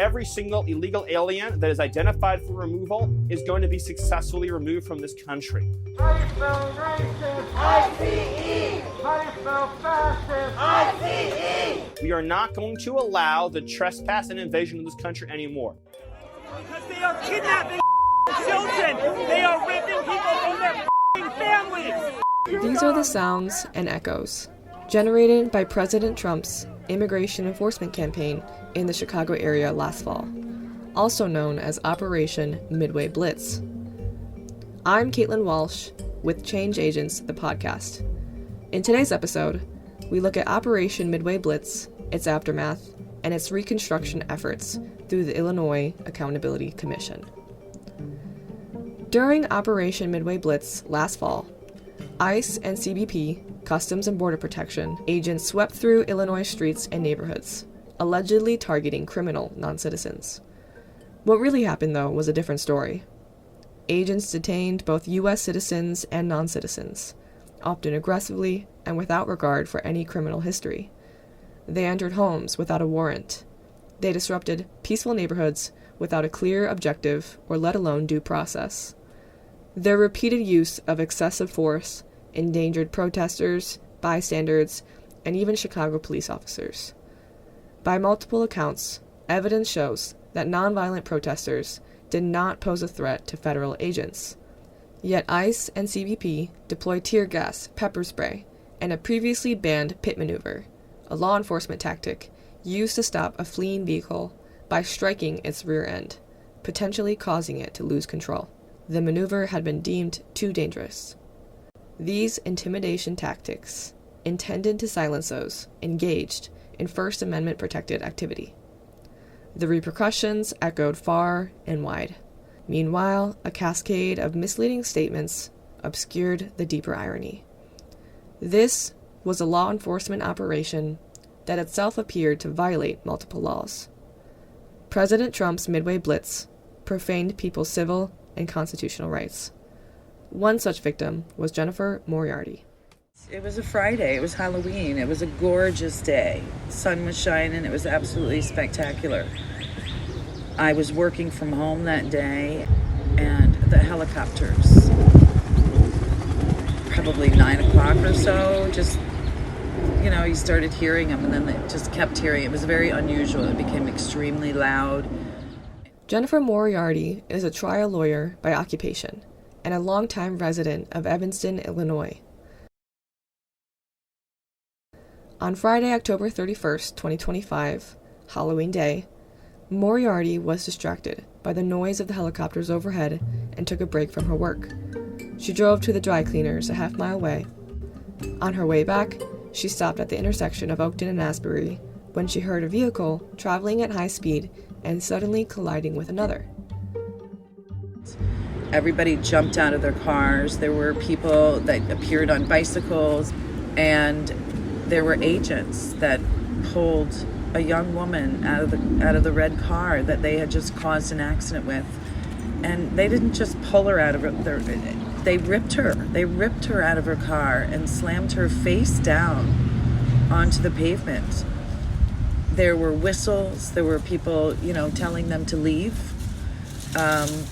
every single illegal alien that is identified for removal is going to be successfully removed from this country. How do you spell racist? I-C-E! How do you spell fascist? I-C-E! We are not going to allow the trespass and invasion of this country anymore. Because they are kidnapping children. They are ripping people from their families. These are the sounds and echoes generated by President Trump's immigration enforcement campaign in the Chicago area last fall, also known as Operation Midway Blitz. I'm Caitlin Walsh with Change Agents, the podcast. In today's episode, we look at Operation Midway Blitz, its aftermath, and its reconstruction efforts through the Illinois Accountability Commission. During Operation Midway Blitz last fall, ICE and CBP, Customs and Border Protection, agents swept through Illinois streets and neighborhoods, allegedly targeting criminal non-citizens. What really happened, though, was a different story. Agents detained both U.S. citizens and non-citizens, often aggressively and without regard for any criminal history. They entered homes without a warrant. They disrupted peaceful neighborhoods without a clear objective or let alone due process. Their repeated use of excessive force endangered protesters, bystanders, and even Chicago police officers. By multiple accounts, evidence shows that nonviolent protesters did not pose a threat to federal agents. Yet ICE and CBP deployed tear gas, pepper spray, and a previously banned pit maneuver, a law enforcement tactic used to stop a fleeing vehicle by striking its rear end, potentially causing it to lose control. The maneuver had been deemed too dangerous. These intimidation tactics intended to silence those engaged in First Amendment protected activity. The repercussions echoed far and wide. Meanwhile, a cascade of misleading statements obscured the deeper irony. This was a law enforcement operation that itself appeared to violate multiple laws. President Trump's Midway Blitz profaned people's civil and constitutional rights. One such victim was Jennifer Moriarty. It was a Friday. It was Halloween. It was a gorgeous day. The sun was shining. It was absolutely spectacular. I was working from home that day, and the helicopters, probably 9 o'clock or so, just, you started hearing them, and then they just kept hearing. It was very unusual. It became extremely loud. Jennifer Moriarty is a trial lawyer by occupation and a longtime resident of Evanston, Illinois. On Friday, October 31st, 2025, Halloween Day, Moriarty was distracted by the noise of the helicopters overhead and took a break from her work. She drove to the dry cleaners a half-mile away. On her way back, she stopped at the intersection of Oakton and Asbury when she heard a vehicle traveling at high speed and suddenly colliding with another. Everybody jumped out of their cars. There were people that appeared on bicycles, and there were agents that pulled a young woman out of the red car that they had just caused an accident with. And they didn't just pull her out of they ripped her. They ripped her out of her car and slammed her face down onto the pavement. There were whistles. There were people, telling them to leave.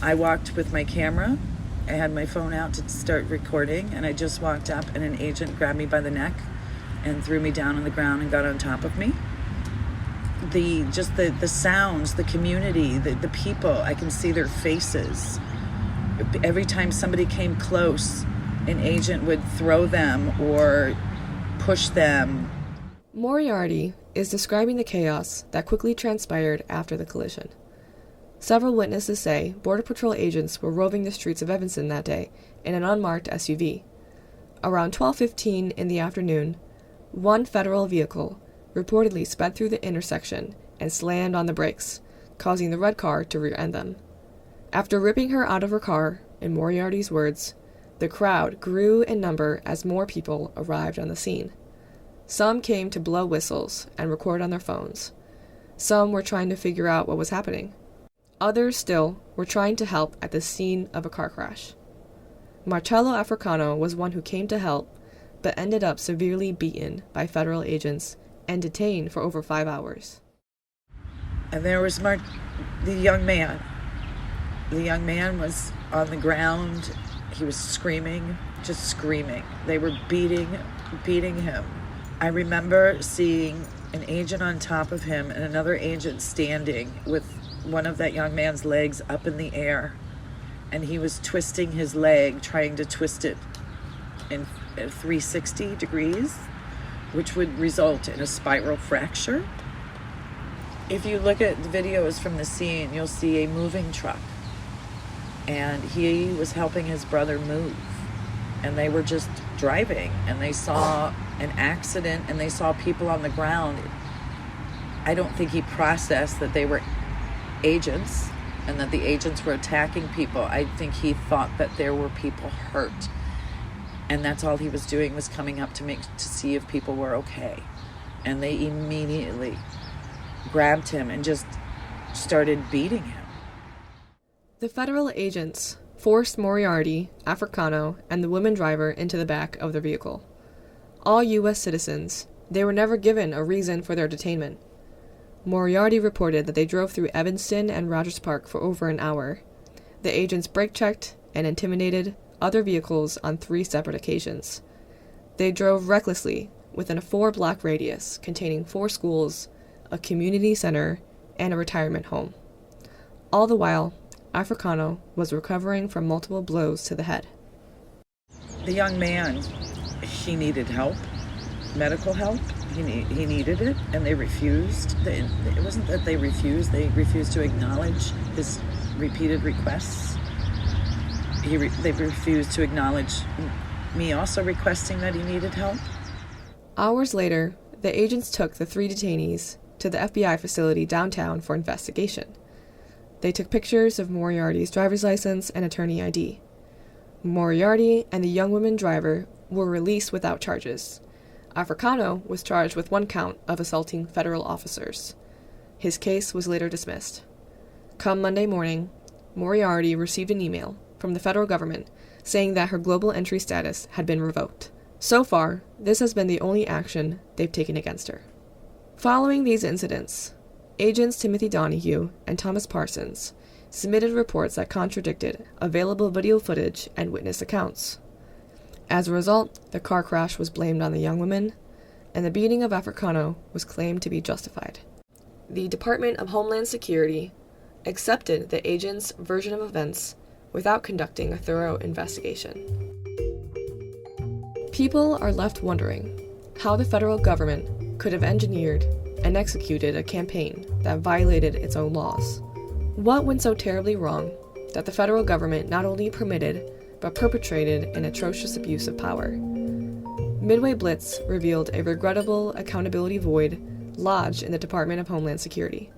I walked with my camera. I had my phone out to start recording, and I just walked up, and an agent grabbed me by the neck and threw me down on the ground and got on top of me. The sounds, the community, the people, I can see their faces. Every time somebody came close, an agent would throw them or push them. Moriarty is describing the chaos that quickly transpired after the collision. Several witnesses say Border Patrol agents were roving the streets of Evanston that day in an unmarked SUV. Around 12:15 in the afternoon, one federal vehicle reportedly sped through the intersection and slammed on the brakes, causing the red car to rear-end them. After ripping her out of her car, in Moriarty's words, the crowd grew in number as more people arrived on the scene. Some came to blow whistles and record on their phones. Some were trying to figure out what was happening. Others still were trying to help at the scene of a car crash. Marcello Africano was one who came to help, but ended up severely beaten by federal agents and detained for over 5 hours. And there was the young man. The young man was on the ground. He was screaming, just screaming. They were beating him. I remember seeing an agent on top of him and another agent standing with one of that young man's legs up in the air. And he was twisting his leg, trying to twist it in 360 degrees, which would result in a spiral fracture. If you look at the videos from the scene, you'll see a moving truck. And he was helping his brother move. And they were just driving, and they saw an accident, and they saw people on the ground. I don't think he processed that they were agents and that the agents were attacking people. I think he thought that there were people hurt. And that's all he was doing, was coming up to see if people were okay. And they immediately grabbed him and just started beating him. The federal agents forced Moriarty, Africano, and the woman driver into the back of their vehicle. All U.S. citizens, they were never given a reason for their detainment. Moriarty reported that they drove through Evanston and Rogers Park for over an hour. The agents brake-checked and intimidated other vehicles on 3 separate occasions. They drove recklessly within a 4-block radius containing 4 schools, a community center, and a retirement home. All the while, Africano was recovering from multiple blows to the head. The young man, he needed help, medical help. He needed it, and they refused. It wasn't that they refused to acknowledge his repeated requests. They refused to acknowledge me also requesting that he needed help. Hours later, the agents took the 3 detainees to the FBI facility downtown for investigation. They took pictures of Moriarty's driver's license and attorney ID. Moriarty and the young woman driver were released without charges. Africano was charged with 1 count of assaulting federal officers. His case was later dismissed. Come Monday morning, Moriarty received an email from the federal government saying that her global entry status had been revoked. So far, this has been the only action they've taken against her. Following these incidents, agents Timothy Donahue and Thomas Parsons submitted reports that contradicted available video footage and witness accounts. As a result, the car crash was blamed on the young woman, and the beating of Africano was claimed to be justified. The Department of Homeland Security accepted the agents' version of events without conducting a thorough investigation. People are left wondering how the federal government could have engineered and executed a campaign that violated its own laws. What went so terribly wrong that the federal government not only permitted but perpetrated an atrocious abuse of power? Midway Blitz revealed a regrettable accountability void lodged in the Department of Homeland Security.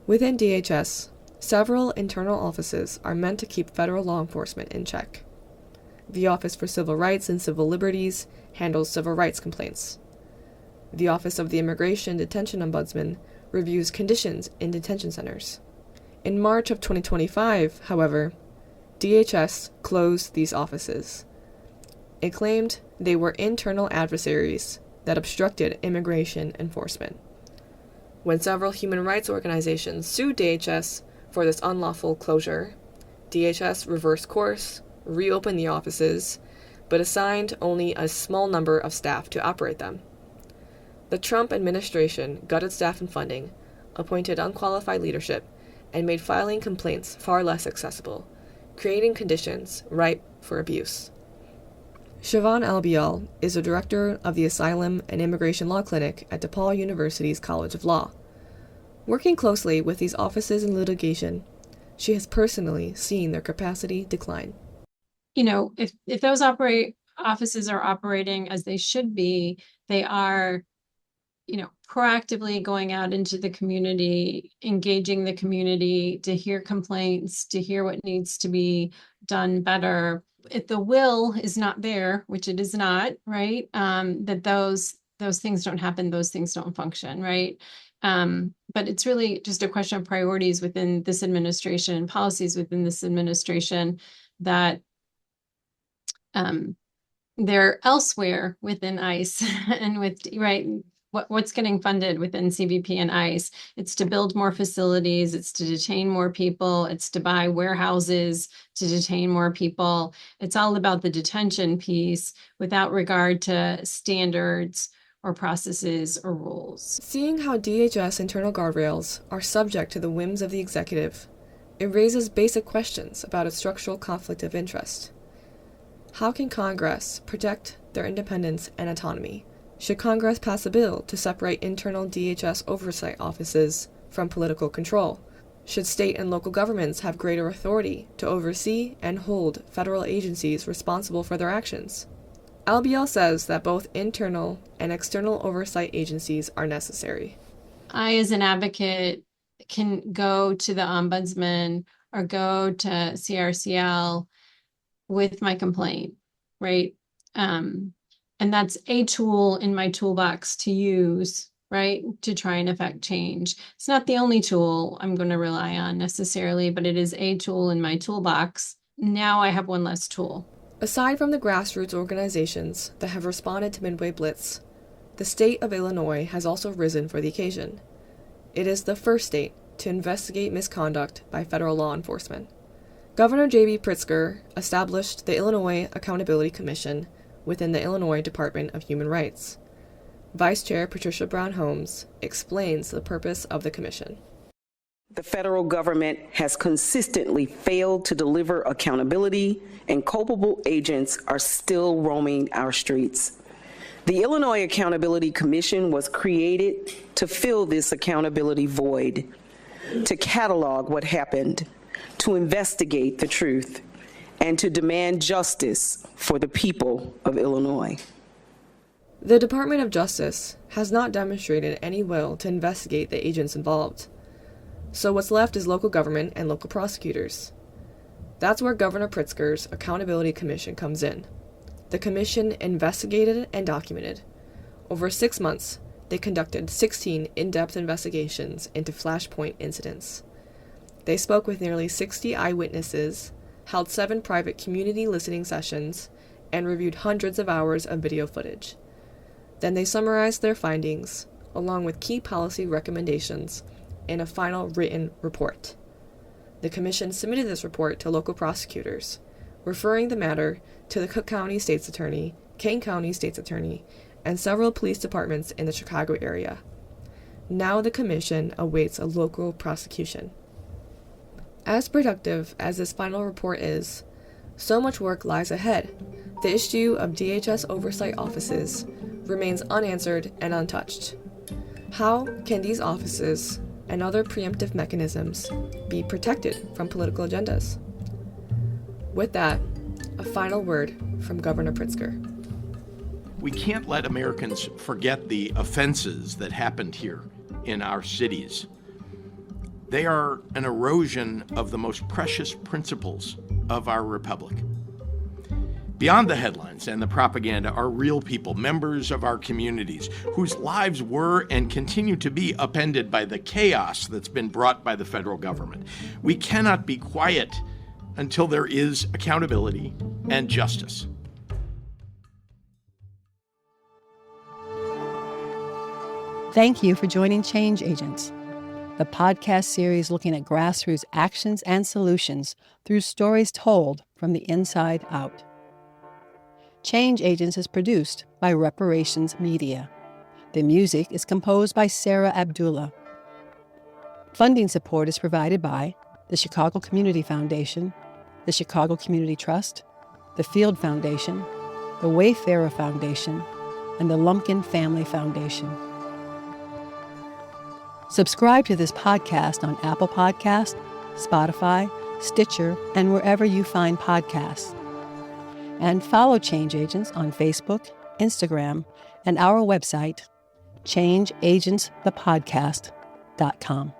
Within DHS, several internal offices are meant to keep federal law enforcement in check. The Office for Civil Rights and Civil Liberties handles civil rights complaints. The Office of the Immigration Detention Ombudsman reviews conditions in detention centers. In March of 2025, however, DHS closed these offices. It claimed they were internal adversaries that obstructed immigration enforcement. When several human rights organizations sued DHS for this unlawful closure, DHS reversed course, reopened the offices, but assigned only a small number of staff to operate them. The Trump administration gutted staff and funding, appointed unqualified leadership, and made filing complaints far less accessible, creating conditions ripe for abuse. Sioban Albiol is a director of the Asylum and Immigration Law Clinic at DePaul University's College of Law. Working closely with these offices in litigation, she has personally seen their capacity decline. You know, if those offices are operating as they should be, they are, proactively going out into the community, engaging the community to hear complaints, to hear what needs to be done better. If the will is not there, which it is not, right? That those things don't happen, those things don't function, right? But it's really just a question of priorities within this administration and policies within this administration that they're elsewhere within ICE and with, right, what's getting funded within CBP and ICE. It's to build more facilities, it's to detain more people, it's to buy warehouses to detain more people. It's all about the detention piece without regard to standards or processes or rules. Seeing how DHS internal guardrails are subject to the whims of the executive, it raises basic questions about its structural conflict of interest. How can Congress protect their independence and autonomy? Should Congress pass a bill to separate internal DHS oversight offices from political control? Should state and local governments have greater authority to oversee and hold federal agencies responsible for their actions? Albiol says that both internal and external oversight agencies are necessary. I, as an advocate, can go to the ombudsman or go to CRCL with my complaint, right? And that's a tool in my toolbox to use, right, to try and affect change. It's not the only tool I'm going to rely on necessarily, but it is a tool in my toolbox. Now I have one less tool. Aside from the grassroots organizations that have responded to Midway Blitz, the state of Illinois has also risen for the occasion. It is the first state to investigate misconduct by federal law enforcement. Governor J.B. Pritzker established the Illinois Accountability Commission within the Illinois Department of Human Rights. Vice Chair Patricia Brown Holmes explains the purpose of the commission. The federal government has consistently failed to deliver accountability, and culpable agents are still roaming our streets. The Illinois Accountability Commission was created to fill this accountability void, to catalog what happened, to investigate the truth, and to demand justice for the people of Illinois. The Department of Justice has not demonstrated any will to investigate the agents involved. So what's left is local government and local prosecutors. That's where Governor Pritzker's Accountability Commission comes in. The commission investigated and documented. Over 6 months, they conducted 16 in-depth investigations into flashpoint incidents. They spoke with nearly 60 eyewitnesses, held 7 private community listening sessions, and reviewed hundreds of hours of video footage. Then they summarized their findings, along with key policy recommendations, in a final written report. The commission submitted this report to local prosecutors, referring the matter to the Cook County State's Attorney, Kane County State's Attorney, and several police departments in the Chicago area. Now the commission awaits a local prosecution. As productive as this final report is, so much work lies ahead. The issue of DHS oversight offices remains unanswered and untouched. How can these offices and other preemptive mechanisms be protected from political agendas? With that, a final word from Governor Pritzker. We can't let Americans forget the offenses that happened here in our cities. They are an erosion of the most precious principles of our republic. Beyond the headlines and the propaganda are real people, members of our communities, whose lives were and continue to be upended by the chaos that's been brought by the federal government. We cannot be quiet until there is accountability and justice. Thank you for joining Change Agents, the podcast series looking at grassroots actions and solutions through stories told from the inside out. Change Agents is produced by Reparations Media. The music is composed by Sarah Abdullah. Funding support is provided by the Chicago Community Foundation, the Chicago Community Trust, the Field Foundation, the Wayfarer Foundation, and the Lumpkin Family Foundation. Subscribe to this podcast on Apple Podcasts, Spotify, Stitcher, and wherever you find podcasts. And follow Change Agents on Facebook, Instagram, and our website, changeagentsthepodcast.com.